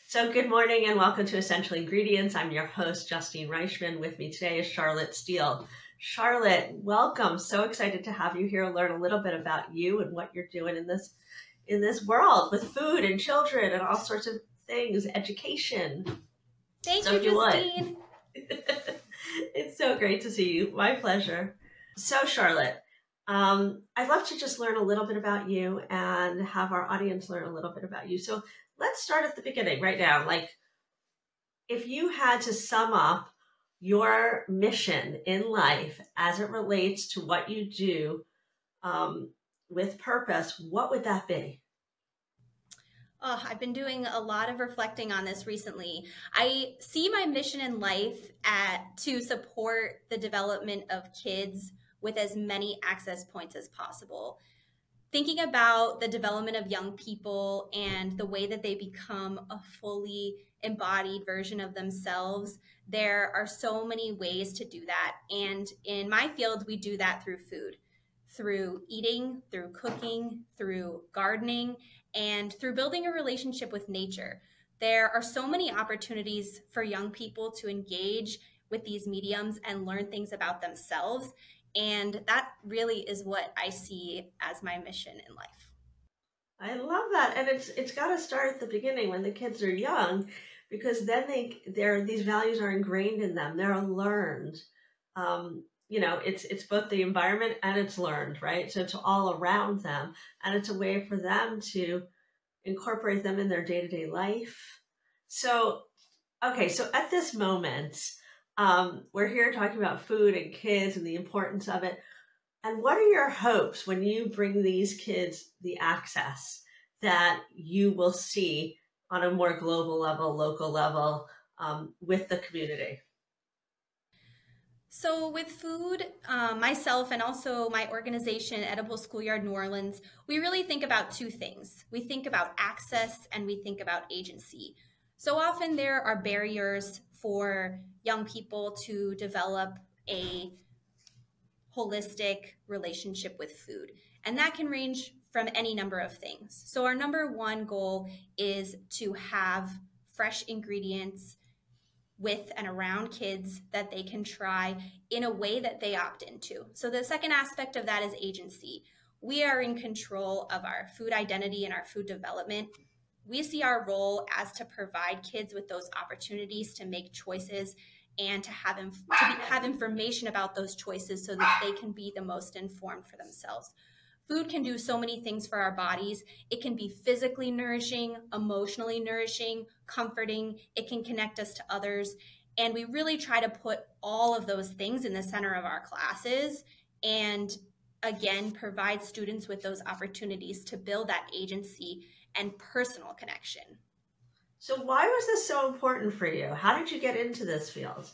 So good morning and welcome to Essential Ingredients. I'm your host, Justine Reichman. With me today is Charlotte Steele. Charlotte, welcome. So excited to have you here, learn a little bit about you and what you're doing in this world with food and children and all sorts of things, education. Thank you, Justine. It's so great to see you. My pleasure. So Charlotte, I'd love to just learn a little bit about you and have our audience learn a little bit about you. So let's start at the beginning right now. Like, if you had to sum up your mission in life as it relates to what you do with purpose, what would that be? Oh, I've been doing a lot of reflecting on this recently. I see my mission in life to support the development of kids with as many access points as possible. Thinking about the development of young people and the way that they become a fully embodied version of themselves, there are so many ways to do that. And in my field, we do that through food, through eating, through cooking, through gardening, and through building a relationship with nature. There are so many opportunities for young people to engage with these mediums and learn things about themselves. And that really is what I see as my mission in life. I love that. And it's got to start at the beginning when the kids are young, because then these values are ingrained in them. They're learned. It's both the environment and it's learned, right? So it's all around them, and it's a way for them to incorporate them in their day-to-day life. So, okay, so at this moment, we're here talking about food and kids and the importance of it. And what are your hopes when you bring these kids the access that you will see on a more global level, local level, with the community? So with food, myself and also my organization, Edible Schoolyard New Orleans, we really think about two things. We think about access and we think about agency. So often there are barriers for young people to develop a holistic relationship with food. And that can range from any number of things. So our number one goal is to have fresh ingredients with and around kids that they can try in a way that they opt into. So the second aspect of that is agency. We are in control of our food identity and our food development. We see our role as to provide kids with those opportunities to make choices and to have information about those choices so that they can be the most informed for themselves. Food can do so many things for our bodies. It can be physically nourishing, emotionally nourishing, comforting. It can connect us to others. And we really try to put all of those things in the center of our classes and, again, provide students with those opportunities to build that agency and personal connection. So why was this so important for you? How did you get into this field?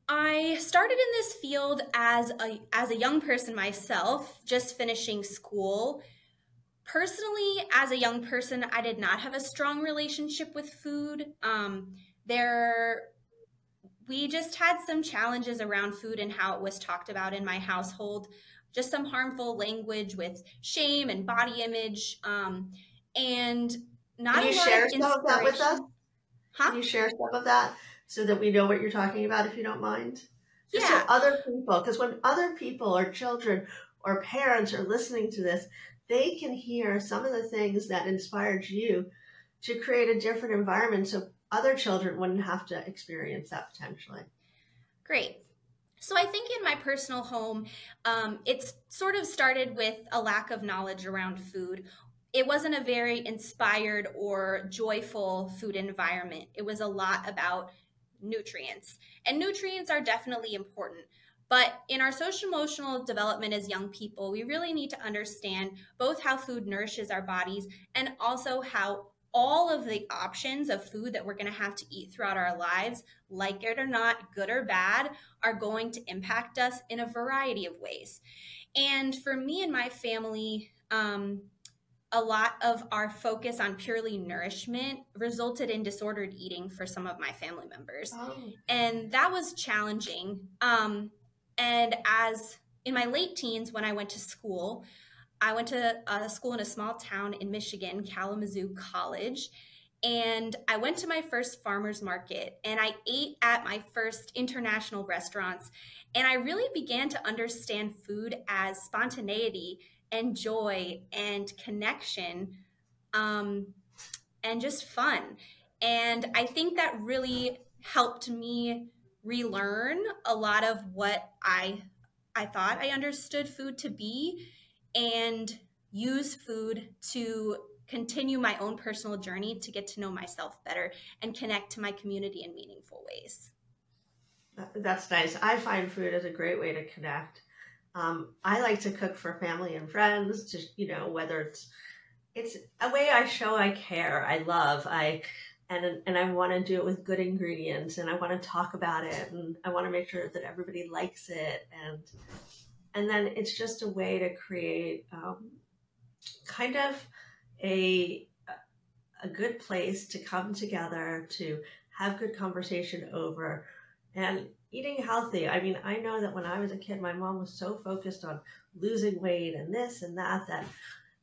I started in this field as a young person myself, just finishing school. Personally, as a young person, I did not have a strong relationship with food. We just had some challenges around food and how it was talked about in my household. Just some harmful language with shame and body image, and not a lot of inspiration. Can you share some of that with us? Can you share some of that so that we know what you're talking about, if you don't mind? Just yeah. So other people, because when other people or children or parents are listening to this, they can hear some of the things that inspired you to create a different environment so other children wouldn't have to experience that potentially. Great. So I think in my personal home, it's sort of started with a lack of knowledge around food. It wasn't a very inspired or joyful food environment. It was a lot about nutrients. And nutrients are definitely important. But in our social emotional development as young people, we really need to understand both how food nourishes our bodies and also how all of the options of food that we're going to have to eat throughout our lives, like it or not, good or bad, are going to impact us in a variety of ways. And for me and my family, a lot of our focus on purely nourishment resulted in disordered eating for some of my family members. Oh. And that was challenging. And as in my late teens, when I went to school, I went to a school in a small town in Michigan, Kalamazoo College. And I went to my first farmer's market and I ate at my first international restaurants. And I really began to understand food as spontaneity and joy and connection, um, and just fun. And I think that really helped me relearn a lot of what I thought I understood food to be, and use food to continue my own personal journey to get to know myself better and connect to my community in meaningful ways. That's nice. I find food is a great way to connect. I like to cook for family and friends, just, whether it's a way I show I care, I love, and I want to do it with good ingredients, and I want to talk about it, and I want to make sure that everybody likes it, and then it's just a way to create kind of a good place to come together, to have good conversation over, and eating healthy. I mean, I know that when I was a kid, my mom was so focused on losing weight and this and that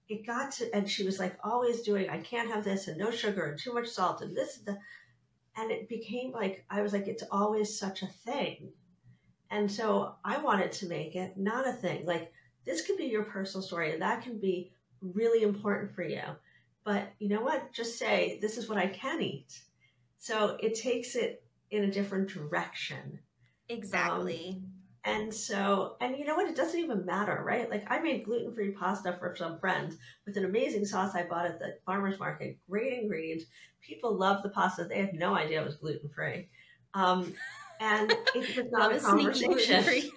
it got to, and she was like always doing, I can't have this and no sugar and too much salt and this and it became like, I was like, it's always such a thing. And so I wanted to make it not a thing. Like, this could be your personal story and that can be really important for you. But you know what? Just say, this is what I can eat. So it takes it in a different direction. Exactly. And you know what? It doesn't even matter, right? Like, I made gluten-free pasta for some friends with an amazing sauce I bought at the farmer's market. Great ingredients. People love the pasta. They had no idea it was gluten-free. And it was not a conversation.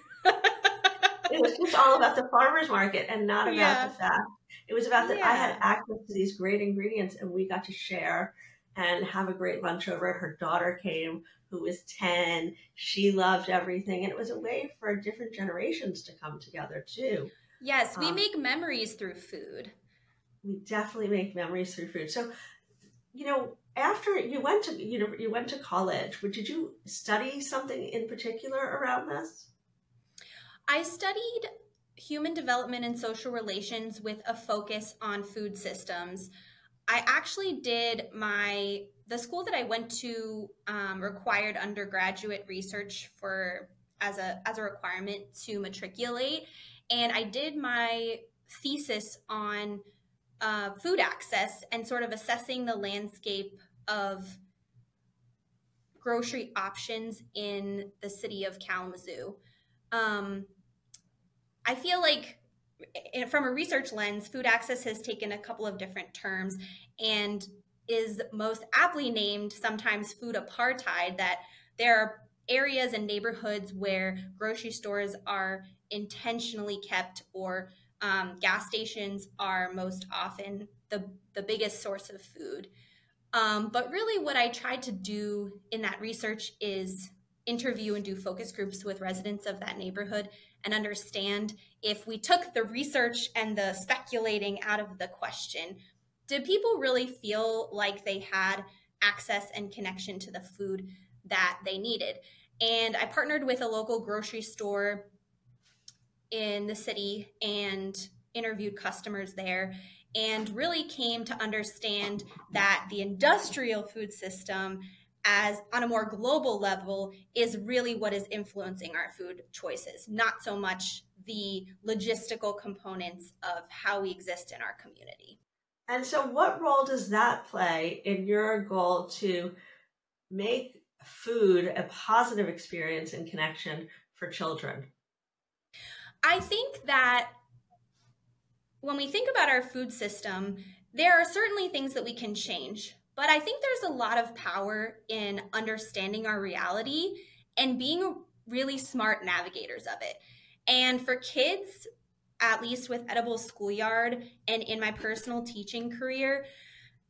It was just all about the farmer's market and not about the fact. It was about that I had access to these great ingredients and we got to share and have a great lunch over it. Her daughter came, who was 10. She loved everything. And it was a way for different generations to come together too. Yes, we make memories through food. We definitely make memories through food. So, after you went to college, did you study something in particular around this? I studied human development and social relations with a focus on food systems. I actually did the school that I went to required undergraduate research as a requirement to matriculate, and I did my thesis on food access and sort of assessing the landscape of grocery options in the city of Kalamazoo. I feel like from a research lens, food access has taken a couple of different terms and is most aptly named sometimes food apartheid, that there are areas and neighborhoods where grocery stores are intentionally kept, or gas stations are most often the biggest source of food. But really what I tried to do in that research is interview and do focus groups with residents of that neighborhood and understand, if we took the research and the speculating out of the question, did people really feel like they had access and connection to the food that they needed? And I partnered with a local grocery store in the city and interviewed customers there, and really came to understand that the industrial food system, as on a more global level, is really what is influencing our food choices, not so much the logistical components of how we exist in our community. And so what role does that play in your goal to make food a positive experience and connection for children? I think that when we think about our food system, there are certainly things that we can change, but I think there's a lot of power in understanding our reality and being really smart navigators of it. And for kids, at least with Edible Schoolyard and in my personal teaching career,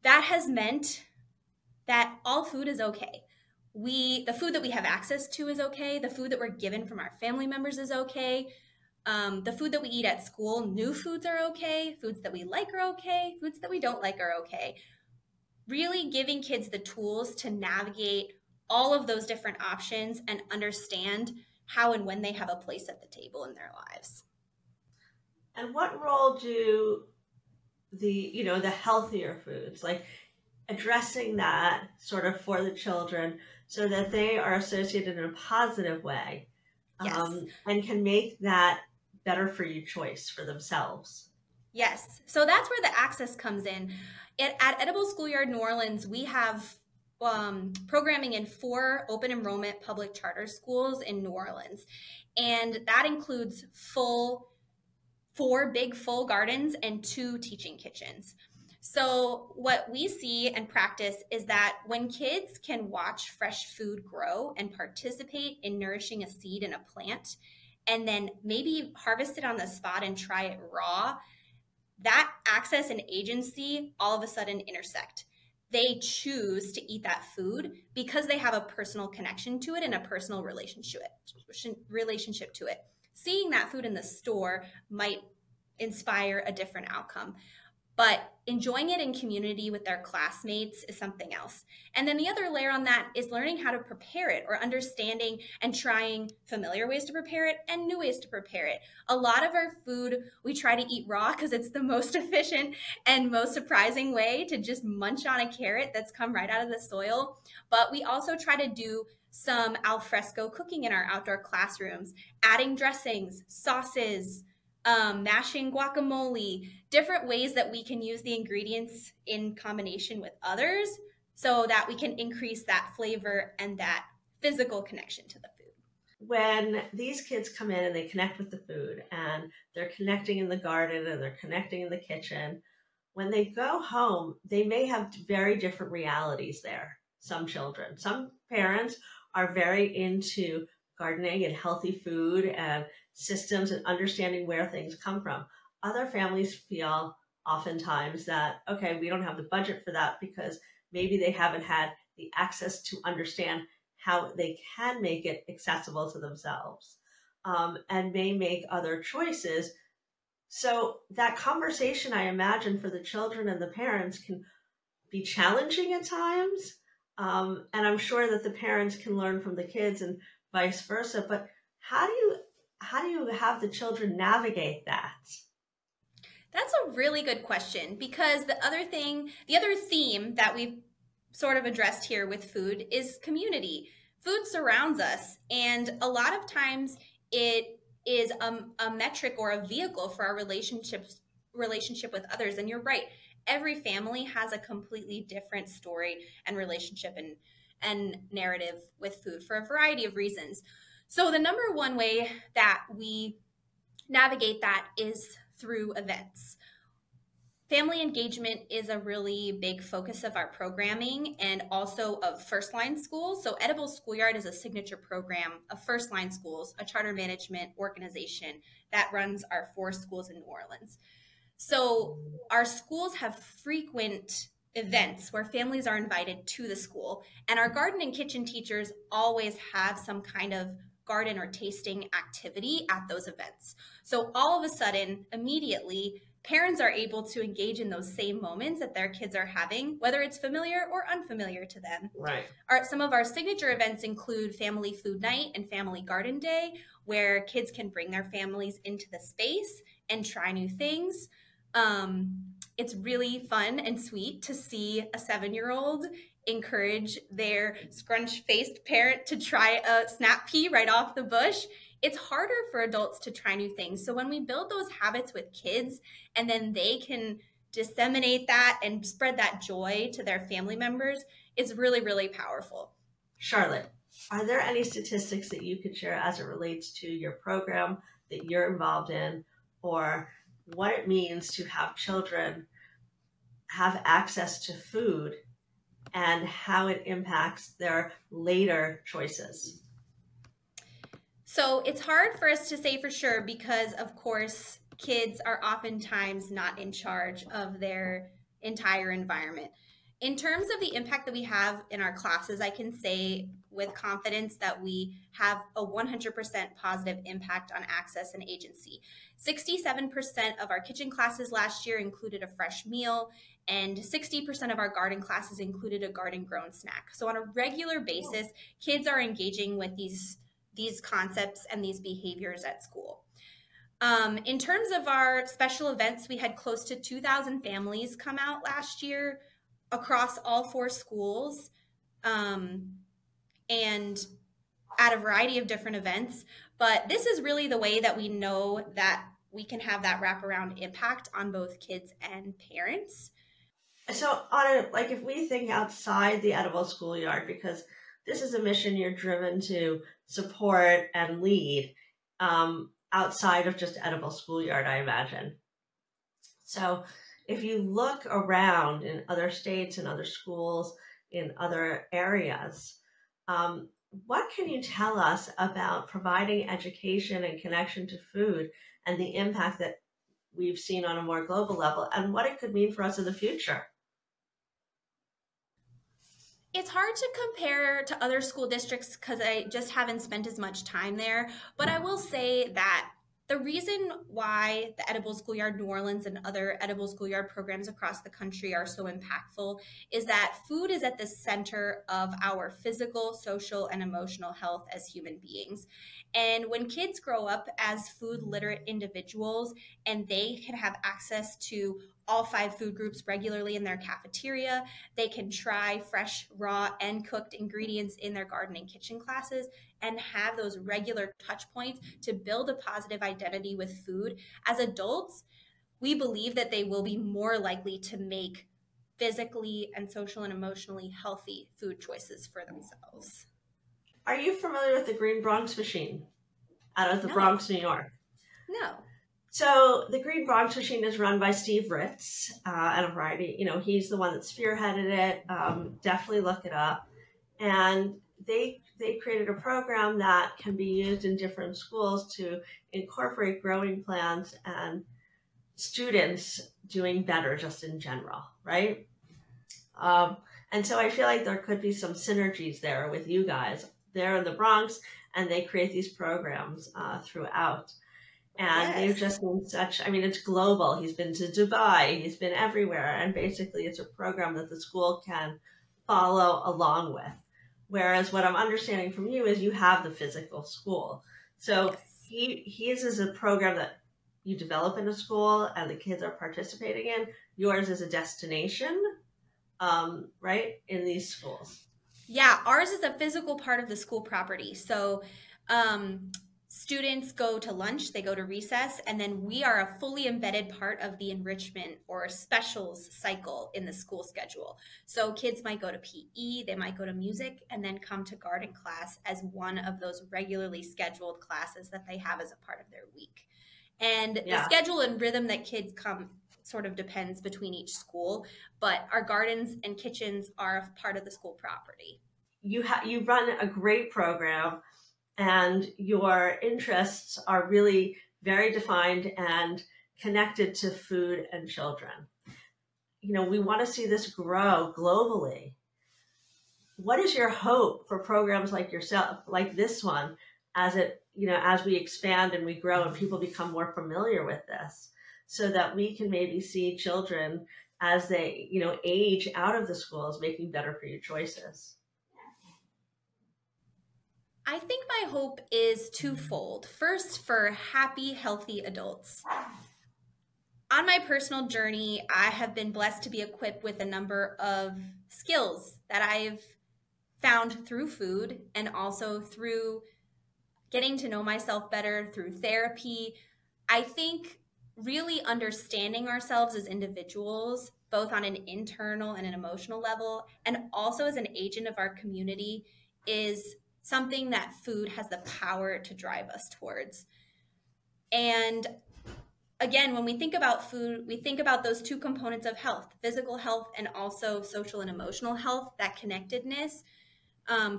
that has meant that all food is okay. The food that we have access to is okay. The food that we're given from our family members is okay. The food that we eat at school, new foods are okay. Foods that we like are okay. Foods that we don't like are okay. Really giving kids the tools to navigate all of those different options and understand how and when they have a place at the table in their lives. And what role do the healthier foods, like addressing that sort of for the children so that they are associated in a positive way, Yes. and can make that better for you choice for themselves. Yes. So that's where the access comes in. At Edible Schoolyard New Orleans, we have programming in 4 open enrollment public charter schools in New Orleans. And that includes 4 big full gardens and 2 teaching kitchens. So what we see and practice is that when kids can watch fresh food grow and participate in nourishing a seed in a plant, and then maybe harvest it on the spot and try it raw, that access and agency all of a sudden intersect. They choose to eat that food because they have a personal connection to it and a personal relationship to it. Seeing that food in the store might inspire a different outcome, but enjoying it in community with their classmates is something else. And then the other layer on that is learning how to prepare it, or understanding and trying familiar ways to prepare it and new ways to prepare it. A lot of our food we try to eat raw because it's the most efficient and most surprising way to just munch on a carrot that's come right out of the soil. But we also try to do some al fresco cooking in our outdoor classrooms, adding dressings, sauces, mashing guacamole, different ways that we can use the ingredients in combination with others so that we can increase that flavor and that physical connection to the food. When these kids come in and they connect with the food, and they're connecting in the garden and they're connecting in the kitchen, when they go home, they may have very different realities there. Some children, some parents are very into gardening and healthy food and systems and understanding where things come from. Other families feel oftentimes that, okay, we don't have the budget for that because maybe they haven't had the access to understand how they can make it accessible to themselves, and may make other choices. So that conversation, I imagine, for the children and the parents can be challenging at times. And I'm sure that the parents can learn from the kids and vice versa. But how do you have the children navigate that? That's a really good question, because the other theme that we've sort of addressed here with food is community. Food surrounds us, and a lot of times it is a metric or a vehicle for our relationship with others. And you're right, every family has a completely different story and relationship and narrative with food for a variety of reasons. So the number one way that we navigate that is through events. Family engagement is a really big focus of our programming and also of First Line Schools. So Edible Schoolyard is a signature program of First Line Schools, a charter management organization that runs our 4 schools in New Orleans. So our schools have frequent events where families are invited to the school, and our garden and kitchen teachers always have some kind of garden or tasting activity at those events. So all of a sudden, immediately, parents are able to engage in those same moments that their kids are having, whether it's familiar or unfamiliar to them. Right. Some of our signature events include Family Food Night and Family Garden Day, where kids can bring their families into the space and try new things. It's really fun and sweet to see a 7-year-old encourage their scrunch-faced parent to try a snap pea right off the bush. It's harder for adults to try new things. So when we build those habits with kids, and then they can disseminate that and spread that joy to their family members, it's really, really powerful. Charlotte, are there any statistics that you could share as it relates to your program that you're involved in, or what it means to have children have access to food and how it impacts their later choices? So it's hard for us to say for sure because, of course, kids are oftentimes not in charge of their entire environment. In terms of the impact that we have in our classes, I can say with confidence that we have a 100% positive impact on access and agency. 67% of our kitchen classes last year included a fresh meal, and 60% of our garden classes included a garden-grown snack. So on a regular basis, kids are engaging with these concepts and these behaviors at school. In terms of our special events, we had close to 2,000 families come out last year. across all 4 schools, and at a variety of different events. But this is really the way that we know that we can have that wraparound impact on both kids and parents. So, like, if we think outside the Edible Schoolyard, because this is a mission you're driven to support and lead, outside of just Edible Schoolyard, I imagine. So, if you look around in other states and other schools in other areas, what can you tell us about providing education and connection to food and the impact that we've seen on a more global level and what it could mean for us in the future? It's hard to compare to other school districts because I just haven't spent as much time there. But I will say that the reason why the Edible Schoolyard New Orleans and other Edible Schoolyard programs across the country are so impactful is that food is at the center of our physical, social, and emotional health as human beings. And when kids grow up as food literate individuals and they can have access to all 5 food groups regularly in their cafeteria, they can try fresh, raw, and cooked ingredients in their garden and kitchen classes, and have those regular touch points to build a positive identity with food. As adults, we believe that they will be more likely to make physically and social and emotionally healthy food choices for themselves. Are you familiar with the Green Bronx Machine out of the Bronx, New York? No. So the Green Bronx Machine is run by Steve Ritz and a variety. He's the one that spearheaded it. Definitely look it up. And they created a program that can be used in different schools to incorporate growing plants and students doing better just in general, right? And so I feel like there could be some synergies there with you guys. They're in the Bronx and they create these programs throughout. And they've just been it's global. He's been to Dubai, he's been everywhere. And basically it's a program that the school can follow along with. Whereas what I'm understanding from you is you have the physical school. So his is a program that you develop in a school and the kids are participating in. Yours is a destination, right, in these schools. Yeah, ours is a physical part of the school property. So students go to lunch, they go to recess, and then we are a fully embedded part of the enrichment or specials cycle in the school schedule. So kids might go to PE, they might go to music, and then come to garden class as one of those regularly scheduled classes that they have as a part of their week. And the schedule and rhythm that kids come sort of depends between each school, but our gardens and kitchens are a part of the school property. You run a great program. And your interests are really very defined and connected to food and children. We want to see this grow globally. What is your hope for programs like yourself, like this one, as we expand and we grow and people become more familiar with this, so that we can maybe see children as they, age out of the schools making better for you choices? I think my hope is twofold. First, for happy, healthy adults. On my personal journey, I have been blessed to be equipped with a number of skills that I've found through food and also through getting to know myself better through therapy. I think really understanding ourselves as individuals, both on an internal and an emotional level, and also as an agent of our community, is something that food has the power to drive us towards. And again, when we think about food, we think about those 2 components of health, physical health and also social and emotional health, that connectedness.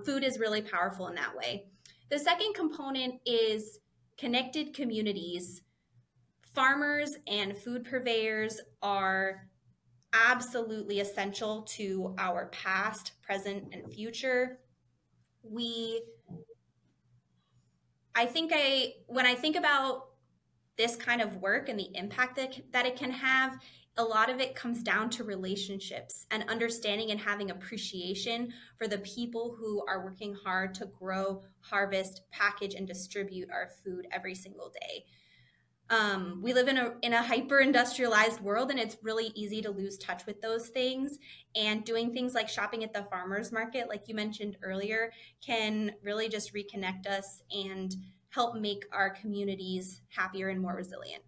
Food is really powerful in that way. The second component is connected communities. Farmers and food purveyors are absolutely essential to our past, present, and future. When I think about this kind of work and the impact that it can have, a lot of it comes down to relationships and understanding and having appreciation for the people who are working hard to grow, harvest, package, and distribute our food every single day. We live in a hyper industrialized world, and it's really easy to lose touch with those things. And doing things like shopping at the farmers market, like you mentioned earlier, can really just reconnect us and help make our communities happier and more resilient.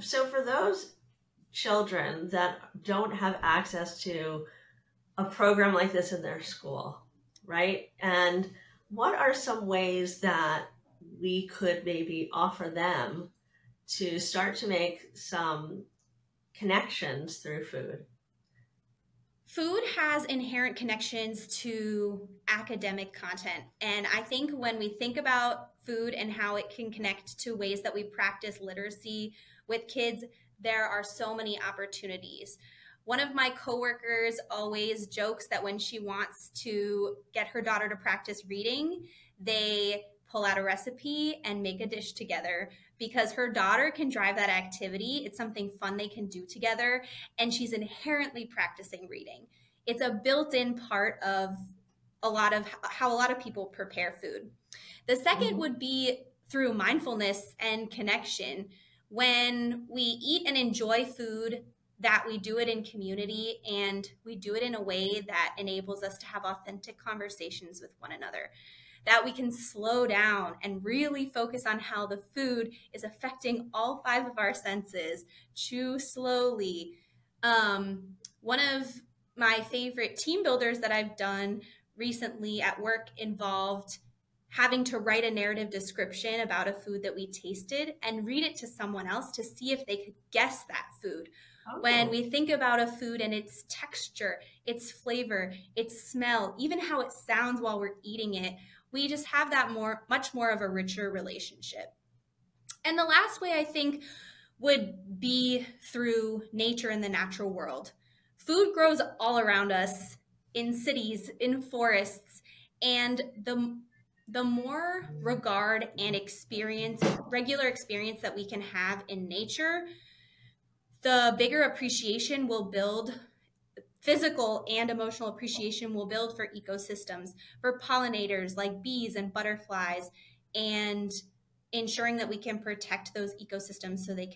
So for those children that don't have access to a program like this in their school, right? And what are some ways that we could maybe offer them to start to make some connections through food? Food has inherent connections to academic content. And I think when we think about food and how it can connect to ways that we practice literacy with kids, there are so many opportunities. One of my coworkers always jokes that when she wants to get her daughter to practice reading, they pull out a recipe and make a dish together, because her daughter can drive that activity. It's something fun they can do together, and she's inherently practicing reading. It's a built-in part of how a lot of people prepare food. The second would be through mindfulness and connection. When we eat and enjoy food, that we do it in community, and we do it in a way that enables us to have authentic conversations with one another, that we can slow down and really focus on how the food is affecting all 5 of our senses, chew slowly. One of my favorite team builders that I've done recently at work involved having to write a narrative description about a food that we tasted and read it to someone else to see if they could guess that food. Oh. When we think about a food and its texture, its flavor, its smell, even how it sounds while we're eating it, we just have that much more of a richer relationship. And the last way, I think, would be through nature and the natural world. Food grows all around us, in cities, in forests, and the more regard and regular experience that we can have in nature, the bigger appreciation will build. Physical and emotional appreciation will build for ecosystems, for pollinators like bees and butterflies, and ensuring that we can protect those ecosystems so plants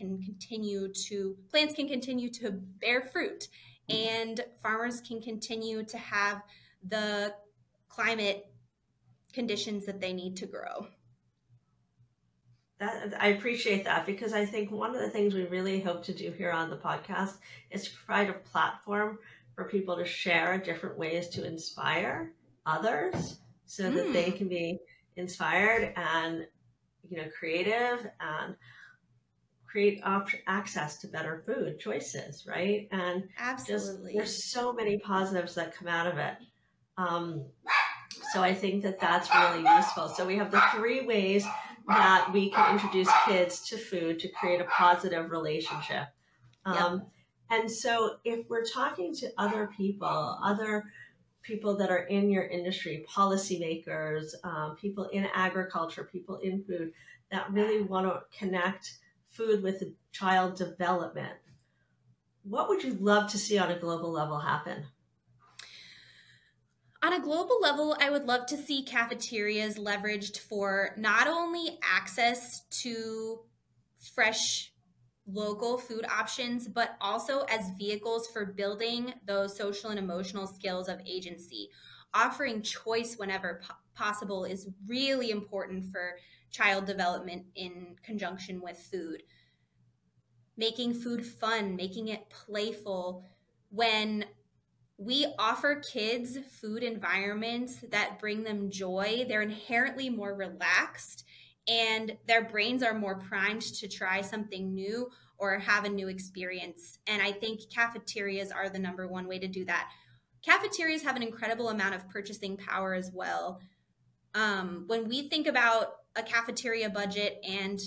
can continue to bear fruit, and farmers can continue to have the climate conditions that they need to grow. I appreciate that, because I think one of the things we really hope to do here on the podcast is to provide a platform for people to share different ways to inspire others so that they can be inspired and, creative and create access to better food choices, right? And absolutely, there's so many positives that come out of it. So I think that that's really useful. So we have the 3 ways that we can introduce kids to food to create a positive relationship. And so if we're talking to other people that are in your industry, policymakers, people in agriculture, people in food that really want to connect food with child development, what would you love to see on a global level happen? On a global level, I would love to see cafeterias leveraged for not only access to fresh local food options, but also as vehicles for building those social and emotional skills of agency. Offering choice whenever possible is really important for child development in conjunction with food. Making food fun, making it playful. When we offer kids food environments that bring them joy, they're inherently more relaxed and their brains are more primed to try something new or have a new experience. And I think cafeterias are the number one way to do that. Cafeterias have an incredible amount of purchasing power as well. When we think about a cafeteria budget and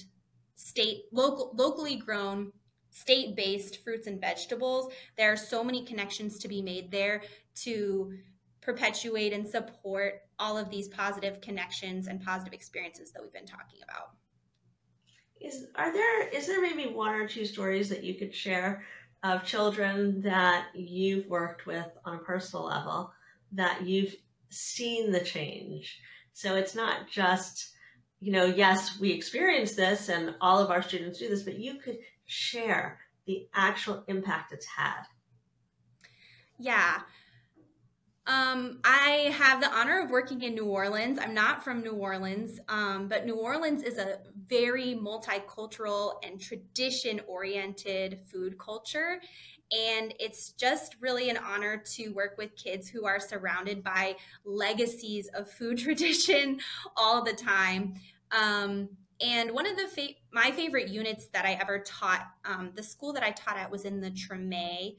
locally grown, state-based fruits and vegetables, there are so many connections to be made there to perpetuate and support all of these positive connections and positive experiences that we've been talking about. Is there maybe 1 or 2 stories that you could share of children that you've worked with on a personal level that you've seen the change? So it's not just, yes, we experience this and all of our students do this, but you could share the actual impact it's had. Yeah. I have the honor of working in New Orleans. I'm not from New Orleans, but New Orleans is a very multicultural and tradition-oriented food culture. And it's just really an honor to work with kids who are surrounded by legacies of food tradition all the time. And one of my favorite units that I ever taught, the school that I taught at was in the Treme,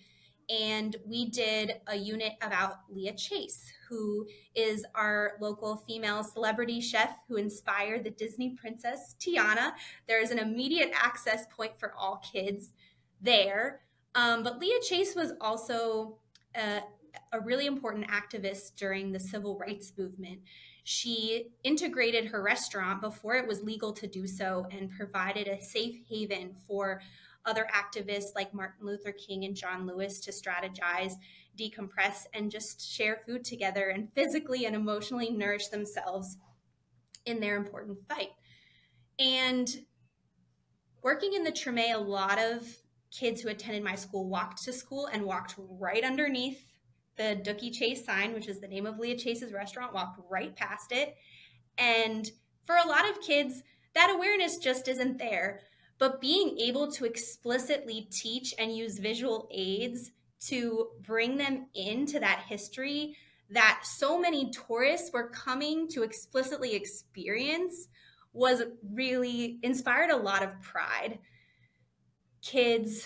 and we did a unit about Leah Chase, who is our local female celebrity chef who inspired the Disney princess Tiana. There's an immediate access point for all kids there. But Leah Chase was also a really important activist during the civil rights movement. She integrated her restaurant before it was legal to do so and provided a safe haven for other activists like Martin Luther King and John Lewis to strategize, decompress, and just share food together and physically and emotionally nourish themselves in their important fight. And working in the Treme, a lot of kids who attended my school walked to school and walked right underneath the Dookie Chase sign, which is the name of Leah Chase's restaurant, walked right past it. And for a lot of kids, that awareness just isn't there. But being able to explicitly teach and use visual aids to bring them into that history that so many tourists were coming to explicitly experience was really inspired a lot of pride. Kids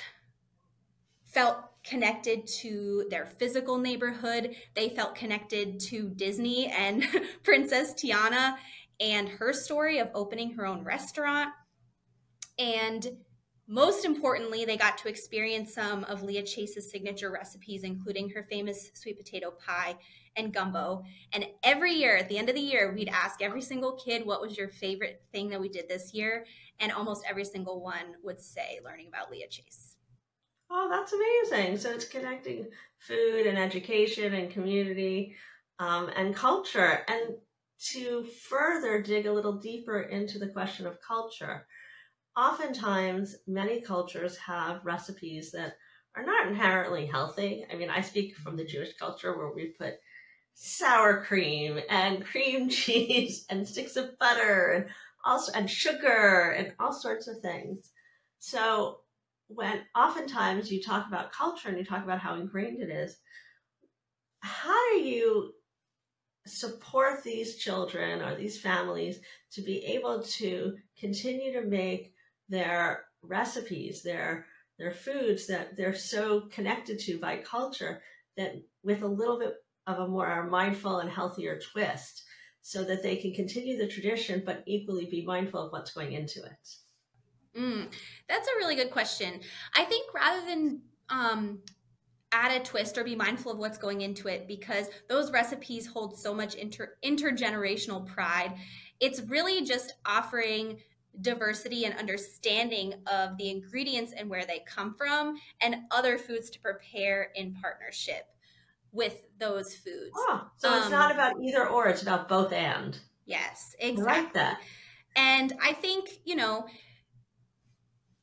felt connected to their physical neighborhood. They felt connected to Disney and Princess Tiana and her story of opening her own restaurant. And most importantly, they got to experience some of Leah Chase's signature recipes, including her famous sweet potato pie and gumbo. And every year, at the end of the year, we'd ask every single kid, what was your favorite thing that we did this year? And almost every single one would say learning about Leah Chase. Oh, that's amazing. So it's connecting food and education and community and culture. And to further dig a little deeper into the question of culture, oftentimes, many cultures have recipes that are not inherently healthy. I mean, I speak from the Jewish culture where we put sour cream and cream cheese and sticks of butter and sugar and all sorts of things. So when oftentimes you talk about culture and you talk about how ingrained it is, how do you support these children or these families to be able to continue to make their recipes, their foods that they're so connected to by culture, that with a little bit of a more mindful and healthier twist, so that they can continue the tradition but equally be mindful of what's going into it? That's a really good question. I think rather than add a twist or be mindful of what's going into it, because those recipes hold so much intergenerational pride, it's really just offering diversity and understanding of the ingredients and where they come from and other foods to prepare in partnership with those foods. Oh, so it's not about either or, it's about both and. Yes, exactly. I like that. And I think,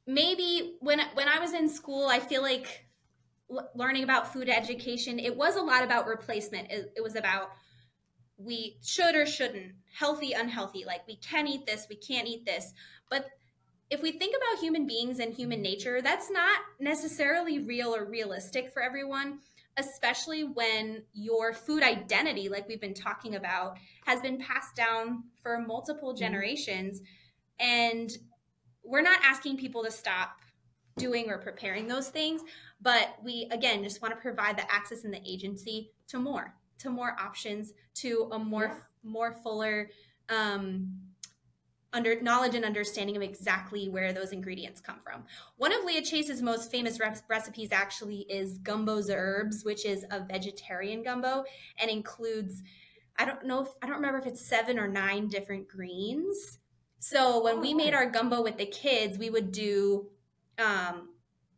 maybe when I was in school, I feel like learning about food education, it was a lot about replacement. It was about we should or shouldn't, healthy, unhealthy, like we can eat this, we can't eat this. But if we think about human beings and human nature, that's not necessarily real or realistic for everyone, especially when your food identity, like we've been talking about, has been passed down for multiple generations. And we're not asking people to stop doing or preparing those things, but we, again, just want to provide the access and the agency to more options, to a more fuller knowledge and understanding of exactly where those ingredients come from. One of Leah Chase's most famous recipes actually is gumbo herbs, which is a vegetarian gumbo and includes, I don't remember if it's 7 or 9 different greens. So when we made our gumbo with the kids, we would do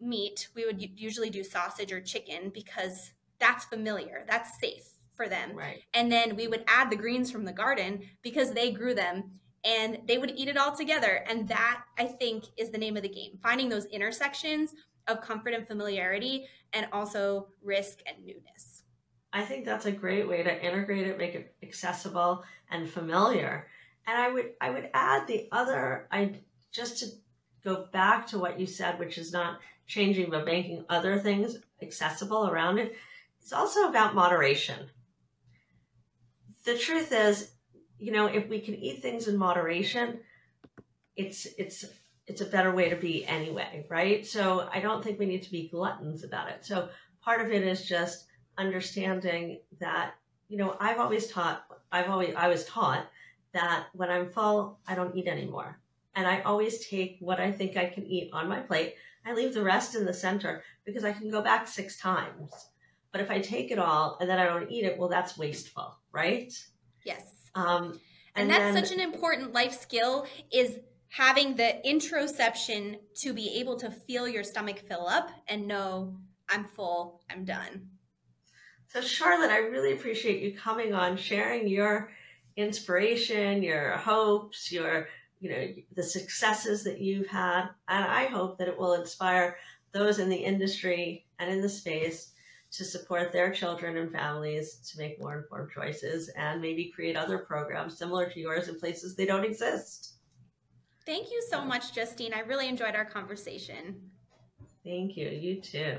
meat. We would usually do sausage or chicken because that's familiar, that's safe for them. Right. And then we would add the greens from the garden because they grew them and they would eat it all together. And that, I think, is the name of the game, finding those intersections of comfort and familiarity, and also risk and newness. I think that's a great way to integrate it, make it accessible and familiar. And I would add just to go back to what you said, which is not changing, but making other things accessible around it. It's also about moderation. The truth is, if we can eat things in moderation, it's a better way to be anyway, right? So I don't think we need to be gluttons about it. So part of it is just understanding that, I was taught that when I'm full, I don't eat anymore. And I always take what I think I can eat on my plate. I leave the rest in the center because I can go back 6 times. But if I take it all and then I don't eat it, well, that's wasteful, right? Yes. And that's such an important life skill, is having the interoception to be able to feel your stomach fill up and know, I'm full, I'm done. So Charlotte, I really appreciate you coming on, sharing your inspiration, your hopes, the successes that you've had. And I hope that it will inspire those in the industry and in the space to support their children and families to make more informed choices, and maybe create other programs similar to yours in places they don't exist. Thank you so much, Justine. I really enjoyed our conversation. Thank you. You too.